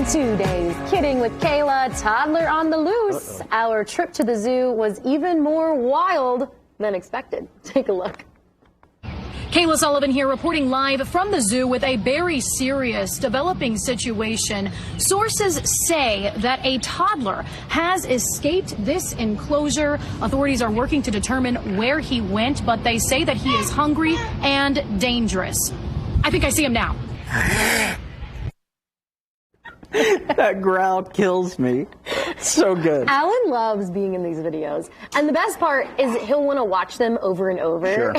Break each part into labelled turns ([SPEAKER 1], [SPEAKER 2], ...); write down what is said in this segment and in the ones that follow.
[SPEAKER 1] On today's Kidding with Kayla, toddler on the loose. Our trip to the zoo was even more wild than expected. Take a look.
[SPEAKER 2] Kayla Sullivan here reporting live from the zoo with a very serious developing situation. Sources say that a toddler has escaped this enclosure. Authorities are working to determine where he went, but they say that he is hungry and dangerous. I think I see him now.
[SPEAKER 3] That growl kills me. So good.
[SPEAKER 1] Alan loves being in these videos. And the best part is he'll want to watch them over and over.
[SPEAKER 3] Sure.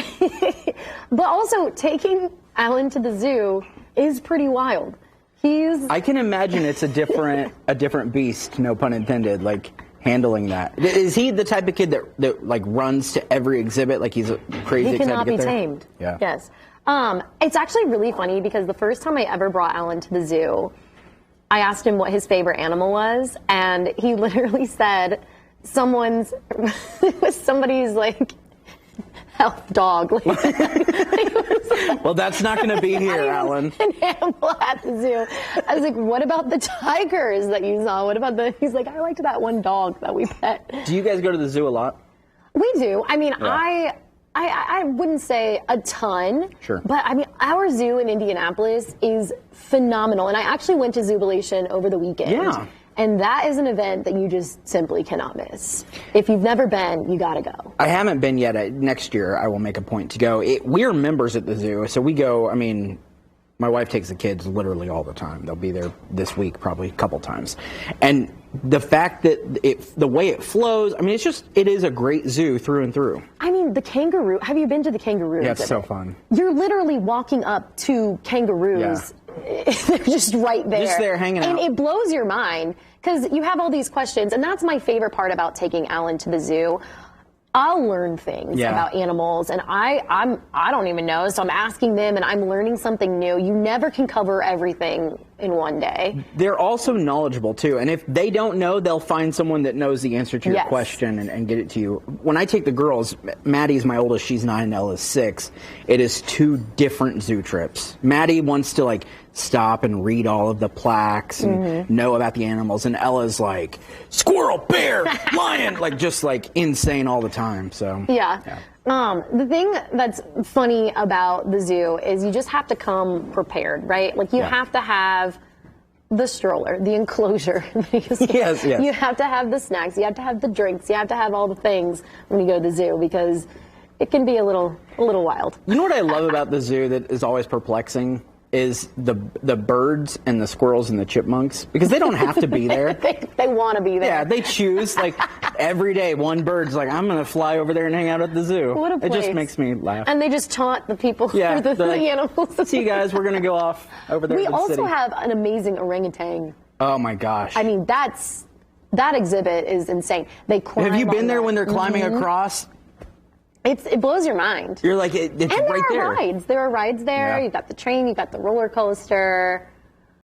[SPEAKER 1] But also, taking Alan to the zoo is pretty wild. I can imagine it's a different beast, no pun intended, like handling that. Is he the type of kid that like runs to every exhibit like he's crazy excited to get there? He cannot be tamed. Yeah. Yes. It's actually really funny because the first time I ever brought Alan to the zoo, I asked him what his favorite animal was, and he literally said somebody's like health dog.
[SPEAKER 3] Well, that's not going to be here, Alan.
[SPEAKER 1] An animal at the zoo. I was like, what about the tigers that you saw? What about he's like, I liked that one dog that we pet.
[SPEAKER 3] Do you guys go to the zoo a lot?
[SPEAKER 1] We do. I mean, yeah. I wouldn't say a ton.
[SPEAKER 3] Sure.
[SPEAKER 1] But I mean, our zoo in Indianapolis is phenomenal. And I actually went to Zoobilation over the weekend.
[SPEAKER 3] Yeah.
[SPEAKER 1] And that is an event that you just simply cannot miss. If you've never been, you got to go.
[SPEAKER 3] I haven't been yet. Next year, I will make a point to go. We're members at the zoo, so we go, I mean, my wife takes the kids literally all the time. They'll be there this week probably a couple times. And the fact that the way it flows, I mean, it is a great zoo through and through.
[SPEAKER 1] I mean, the kangaroo, have you been to the kangaroo
[SPEAKER 3] Yeah,
[SPEAKER 1] exhibit?
[SPEAKER 3] it's so fun.
[SPEAKER 1] You're literally walking up to kangaroos. Yeah. They're just right there.
[SPEAKER 3] Just there hanging out.
[SPEAKER 1] And it blows your mind because you have all these questions. And that's my favorite part about taking Alan to the zoo. I'll learn things about animals, and I don't even know, so I'm asking them, and I'm learning something new. You never can cover everything in one day.
[SPEAKER 3] They're also knowledgeable, too, and if they don't know, they'll find someone that knows the answer to your question and get it to you. When I take the girls, Maddie's my oldest, she's 9, and Ella's 6, it is 2 different zoo trips. Maddie wants to, like, stop and read all of the plaques and know about the animals, and Ella's like, squirrel, bear, lion, like just like insane all the time. So
[SPEAKER 1] the thing that's funny about the zoo is you just have to come prepared, right? Like you have to have the stroller, the enclosure. You have to have the snacks, you have to have the drinks, you have to have all the things when you go to the zoo because it can be a little wild.
[SPEAKER 3] You know what I love about the zoo that is always perplexing? Is the birds and the squirrels and the chipmunks, because they don't have to be there.
[SPEAKER 1] they want to be there.
[SPEAKER 3] Yeah, they choose, like, every day one bird's like, I'm going to fly over there and hang out at the zoo.
[SPEAKER 1] What a place.
[SPEAKER 3] It just makes me laugh.
[SPEAKER 1] And they just taunt the people for the animals.
[SPEAKER 3] See you guys, we're going to go off over there to the city.
[SPEAKER 1] We also have an amazing orangutan.
[SPEAKER 3] Oh, my gosh.
[SPEAKER 1] I mean, that exhibit is insane. They climb.
[SPEAKER 3] Have you been there when they're climbing across?
[SPEAKER 1] It blows your mind.
[SPEAKER 3] You're like, it's right there.
[SPEAKER 1] And there are rides. There are rides there.
[SPEAKER 3] Yeah.
[SPEAKER 1] You've got the train. You've got the roller coaster.